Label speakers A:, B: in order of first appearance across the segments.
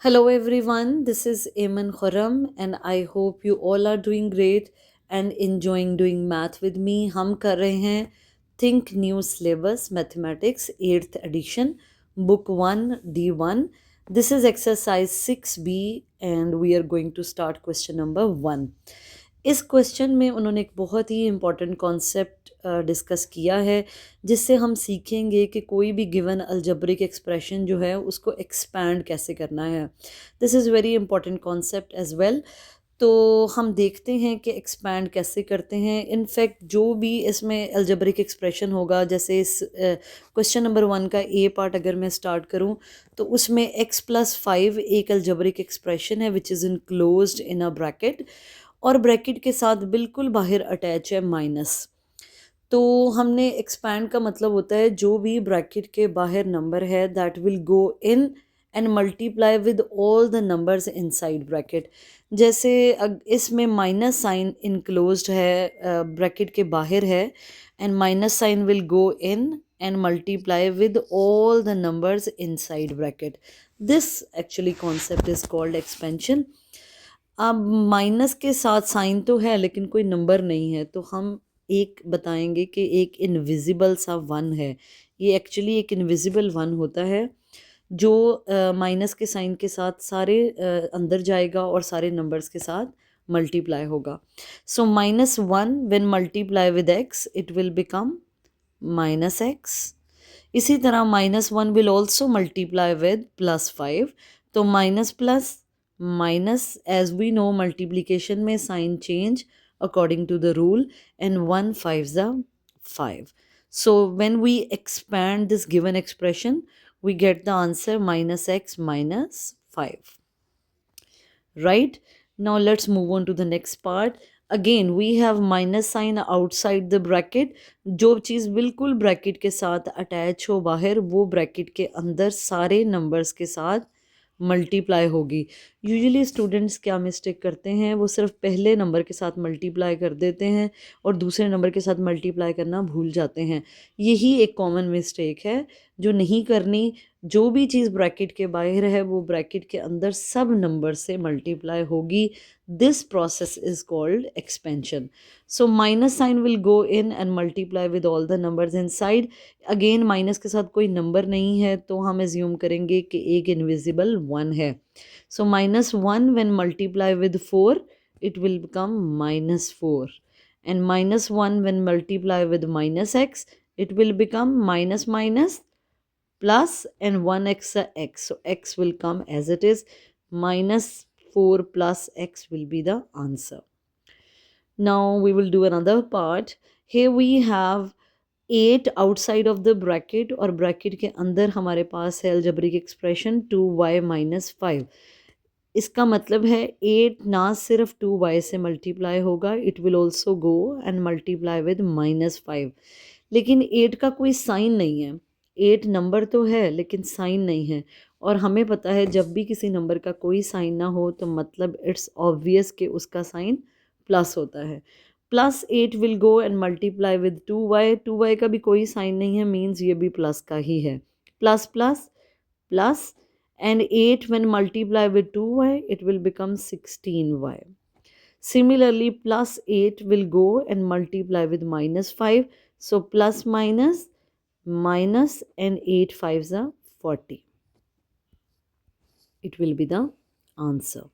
A: Hello everyone, this is Eamon Khurram and I hope you all are doing great and enjoying doing math with me. हम कर रहे हैं Think New Syllabus Mathematics 8th edition Book 1 D1. This is exercise 6B and we are going to start question number 1. इस question में उन्होंने एक बहुत ही important concept discuss किया है जिससे हम सीखेंगे कि कोई भी गिवन अलजेब्रिक एक्सप्रेशन जो है उसको एक्सपैंड कैसे करना है. This is very important concept as well. तो हम देखते हैं कि एक्सपैंड कैसे करते हैं. इनफैक्ट जो भी इसमें अलजेब्रिक एक्सप्रेशन होगा, जैसे इस क्वेश्चन नंबर 1 का ए पार्ट अगर मैं स्टार्ट करूं तो उसमें x+5 एक अलजेब्रिक एक्सप्रेशन है which is enclosed in a bracket और ब्रैकेट के साथ बिल्कुल बाहर अटैच है माइनस. तो हमने एक्सपैंड का मतलब होता है जो भी ब्रैकेट के बाहर नंबर है that will go in and multiply with all the numbers inside bracket. जैसे इसमें माइनस साइन इनक्लोज्ड है, ब्रैकेट के बाहर है, and minus sign will go in and multiply with all the numbers inside bracket. This actually concept is called expansion. अब minus के साथ sign तो है लेकिन कोई नंबर नहीं है, तो हम एक बताएंगे कि एक इनविजिबल सा वन है. ये एक्चुअली एक इनविजिबल वन होता है जो माइनस के साइन के साथ सारे अंदर जाएगा और सारे नंबर्स के साथ मल्टीप्लाई होगा. सो -1 when multiply with x it will become -x. इसी तरह -1 विल ऑल्सो मल्टीप्लाई विद +5. तो minus plus minus, as we know multiplication में sign change according to the rule, and 1 5s are 5. So when we expand this given expression we get the answer -x minus 5. Right? Now let's move on to the next part. Again we have minus sign outside the bracket. जो चीज़ बिल्कुल bracket के साथ attach हो बाहर, वो bracket के अंदर सारे नंबर्स के साथ मल्टीप्लाई होगी. यूजुअली स्टूडेंट्स क्या मिस्टेक करते हैं, वो सिर्फ पहले नंबर के साथ मल्टीप्लाई कर देते हैं और दूसरे नंबर के साथ मल्टीप्लाई करना भूल जाते हैं. यही एक कॉमन मिस्टेक है जो नहीं करनी. जो भी चीज़ ब्रैकेट के बाहर है वो ब्रैकेट के अंदर सब नंबर से मल्टीप्लाई होगी. This process is called expansion. So minus sign will go in and multiply with all the numbers inside. Again minus के साथ कोई नंबर नहीं है तो हम एज्यूम करेंगे कि एक इनविजिबल वन है. सो -1 when multiply with 4 it will become -4, and -1 when multiply with -x it will become minus minus plus, and 1 extra x, so x will come as it is. -4 plus x will be the answer. Now we will do another part. Here we have 8 outside of the bracket और bracket के अंदर हमारे पास है algebraic expression 2y minus 5. इसका मतलब है 8 ना सिर्फ 2y से मल्टीप्लाई होगा, it will also go and multiply with -5. लेकिन 8 का कोई साइन नहीं है. 8 नंबर तो है लेकिन साइन नहीं है, और हमें पता है जब भी किसी नंबर का कोई साइन ना हो तो मतलब इट्स ऑब्वियस कि उसका साइन प्लस होता है. +8 will go and multiply with 2y. 2y का भी कोई साइन नहीं है, मीन्स ये भी प्लस का ही है. Plus plus plus, and 8 when multiply with 2y it will become 16y. Similarly +8 will go and multiply with -5, so plus minus minus, and 8 5s are 40. It will be the answer.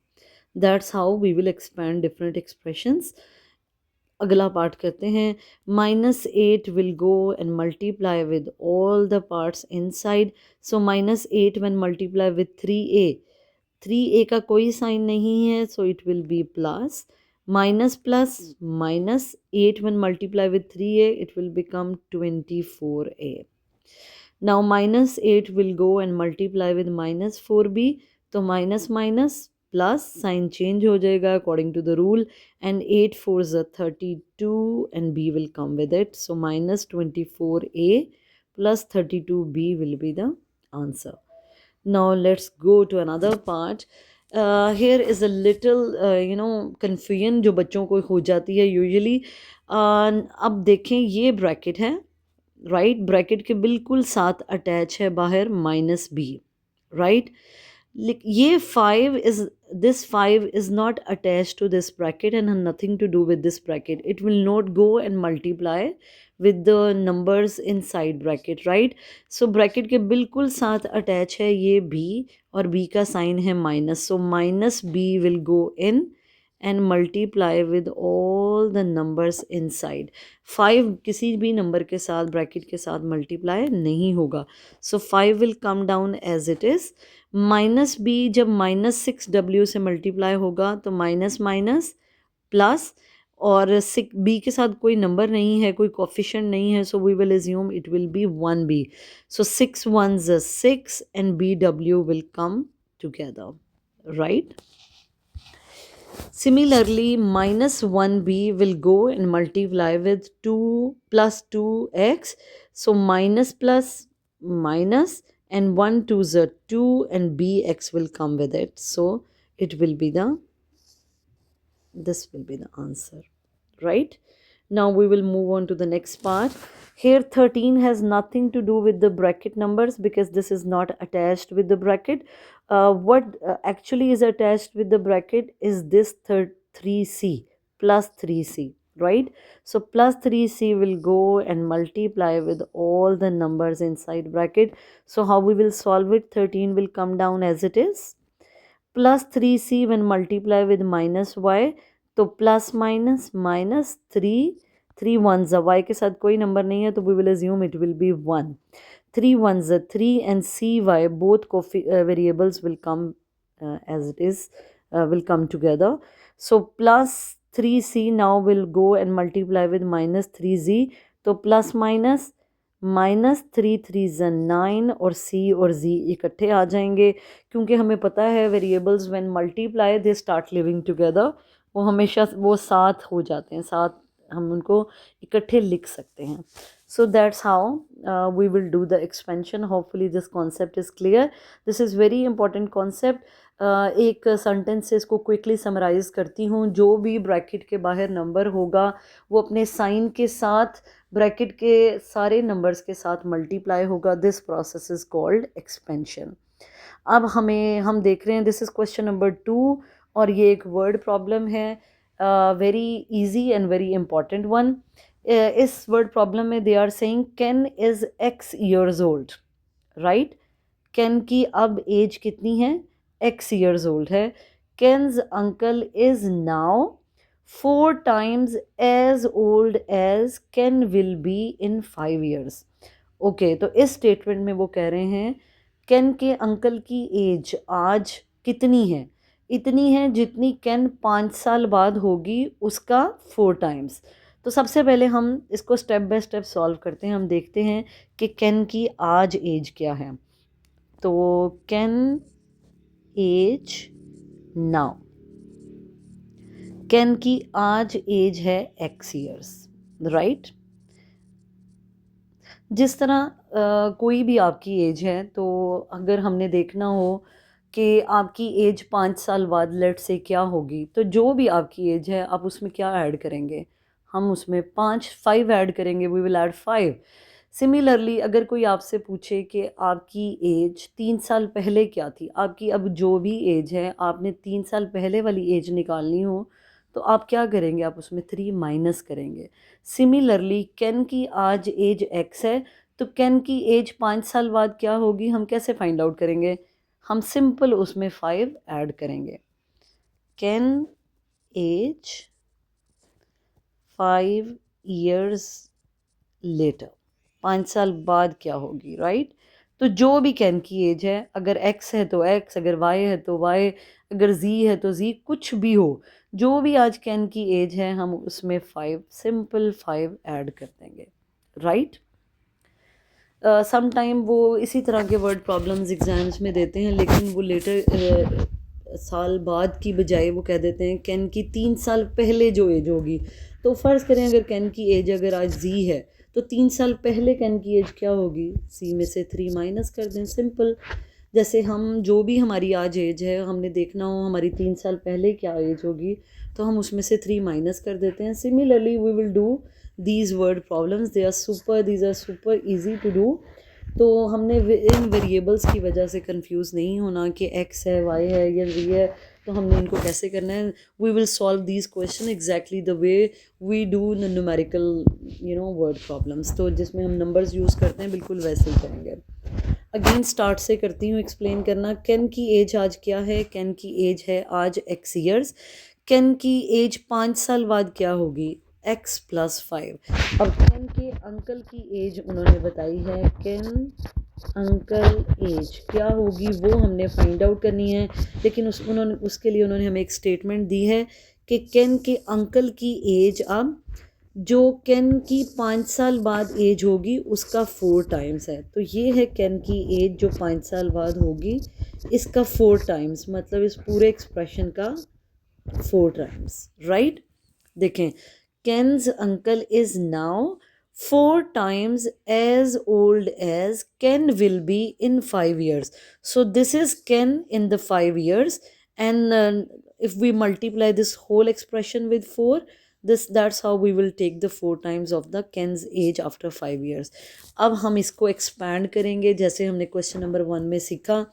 A: That's how we will expand different expressions. अगला part करते हैं. -8 will go and multiply with all the parts inside. So -8 when multiply with 3a, 3a का कोई sign नहीं है, so it will be plus. Minus plus minus, 8 when multiply with 3a it will become 24a. Now -8 will go and multiply with -4b, तो minus minus plus, sign change हो जाएगा according to the rule, and 8 4s are 32 and b will come with it. So -24a plus 32b will be the answer. Now let's go to another part. Here is a little confusion जो बच्चों को हो जाती है usually. अब देखें ये bracket है, राइट? ब्रैकेट के बिल्कुल साथ अटैच है बाहर -b, राइट? ये 5 is, this 5 is not attached to this bracket and has nothing to do with this bracket. It will not go and multiply with the numbers inside bracket, right? So bracket के बिल्कुल साथ attach है ये b, और b का sign है minus, so minus b will go in and multiply with all the numbers inside. 5 किसी भी नंबर के साथ ब्रैकेट के साथ मल्टीप्लाई नहीं होगा, so 5 will come down as it is. Minus b जब -6w से मल्टीप्लाई होगा तो माइनस माइनस प्लस, और सिक बी के साथ कोई नंबर नहीं है, कोई कोफिशिएंट नहीं है, so we will assume it will be 1b. सो 6 1s 6 and bw will come together, right? Similarly, -1b will go and multiply with 2 plus 2x. So minus plus minus, and 1 2s are 2 and bx will come with it. So it will be the, this will be the answer, right? Now we will move on to the next part. Here 13 has nothing to do with the bracket numbers because this is not attached with the bracket. What actually is attached with the bracket is this 3c plus 3c, right? So plus 3c will go and multiply with all the numbers inside bracket. So how we will solve it? 13 will come down as it is. Plus 3c when multiply with minus y, तो plus minus minus 3 1s are, y के साथ कोई number नहीं है तो we will assume it will be 1. 3 1s are 3 and cy, both variables will come as it is, will come together. So plus 3c now will go and multiply with minus 3z, तो plus minus minus 3 3s are 9 और c और z इकट्ठे आ जाएंगे, क्योंकि हमें पता है variables when multiply they start living together, वो हमेशा वो साथ हो जाते हैं, साथ हम उनको इकट्ठे लिख सकते हैं. So that's how we will do the expansion. Hopefully this concept is clear. This is very important concept. एक सेंटेंस से इसको क्विकली समराइज़ करती हूँ. जो भी ब्रैकेट के बाहर नंबर होगा वो अपने साइन के साथ ब्रैकेट के सारे नंबर्स के साथ मल्टीप्लाई होगा. This process is called expansion. अब हम देख रहे हैं, दिस इज़ क्वेश्चन नंबर 2 और ये एक वर्ड प्रॉब्लम है, very easy and very important one. इस वर्ड प्रॉब्लम में they are saying Ken is x years old, right? Ken की अब एज कितनी है? x ईयर्स ओल्ड है. Ken's uncle is now 4 times as old as Ken will be in 5 years. Okay, तो इस statement में वो कह रहे हैं कैन के अंकल की एज आज कितनी है? इतनी है जितनी कैन 5 साल बाद होगी उसका 4 times. तो सबसे पहले हम इसको स्टेप बाय स्टेप सॉल्व करते हैं. हम देखते हैं कि कैन की आज एज क्या है. तो कैन एज नाउ, कैन की आज एज है x ईयर्स, राइट? जिस तरह कोई भी आपकी एज है, तो अगर हमने देखना हो कि आपकी एज 5 साल बाद लेट से क्या होगी, तो जो भी आपकी एज है आप उसमें क्या ऐड करेंगे? हम उसमें 5 ऐड करेंगे. We will add 5. सिमिलरली अगर कोई आपसे पूछे कि आपकी एज 3 साल पहले क्या थी, आपकी अब जो भी एज है आपने 3 साल पहले वाली एज निकालनी हो, तो आप क्या करेंगे? आप उसमें 3 माइनस करेंगे. सिमिलरली कैन की आज एज x है, तो कैन की एज 5 साल बाद क्या होगी, हम कैसे फाइंड आउट करेंगे? हम सिंपल उसमें 5 ऐड करेंगे. कैन एज 5 years लेटर, 5 साल बाद क्या होगी, राइट? तो जो भी कैन की एज है, अगर x है तो x, अगर y है तो y, अगर z है तो z, कुछ भी हो, जो भी आज कैन की एज है हम उसमें 5 सिंपल 5 ऐड कर देंगे, राइट? सम टाइम वो इसी तरह के वर्ड प्रॉब्लम्स एग्जाम्स में देते हैं, लेकिन वो लेटर साल बाद की बजाय वो कह देते हैं कैन की 3 साल पहले जो एज होगी. तो फ़र्ज़ करें अगर कैन की एज अगर आज z है, तो 3 साल पहले कैन की एज क्या होगी? c में से 3 माइनस कर दें, सिंपल. जैसे हम जो भी हमारी आज एज है, हमने देखना हो हमारी 3 साल पहले क्या एज होगी, तो हम उसमें से 3 माइनस कर देते हैं. Similarly we will do these word problems. These are super easy to do. तो हमने इन वेरिएबल्स की वजह से कंफ्यूज नहीं होना कि x है, y है या z है, तो हमने इनको कैसे करना है. We will solve these question exactly the way we do numerical word problems. तो जिसमें हम नंबर्स यूज़ करते हैं बिल्कुल वैसे ही करेंगे. अगेन स्टार्ट से करती हूँ एक्सप्लेन करना. केन की एज आज क्या है? केन की एज है आज x ईयर्स. केन की एज 5 साल बाद क्या होगी? x+5. अब केन के अंकल की एज उन्होंने बताई है. केन अंकल एज क्या होगी वो हमने फाइंड आउट करनी है. लेकिन उसके लिए उन्होंने हमें एक स्टेटमेंट दी है कि केन के अंकल की एज अब जो केन की 5 साल बाद एज होगी उसका 4 टाइम्स है. तो ये है केन की एज जो 5 साल बाद होगी, इसका 4 टाइम्स, मतलब इस पूरे एक्सप्रेशन का 4 टाइम्स. राइट. देखें, Ken's uncle is now 4 times as old as Ken will be in 5 years. So this is Ken in the 5 years, and if we multiply this whole expression with 4, that's how we will take the 4 times of the Ken's age after 5 years. अब हम इसको expand करेंगे जैसे हमने question number 1 में सीखा.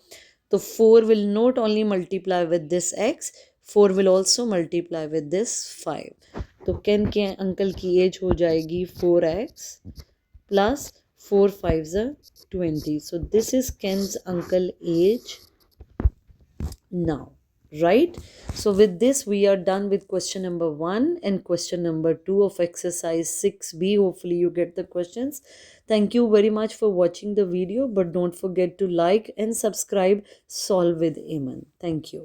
A: तो 4 will not only multiply with this x, 4 will also multiply with this 5. तो केन के अंकल की एज हो जाएगी 4x plus 4 5 20. So this is Ken's uncle age now. Right. So with this we are done with question number 1 and question number 2 of exercise 6b. Hopefully you get the questions. Thank you very much for watching the video, but don't forget to like and subscribe Solve with Aman. Thank you.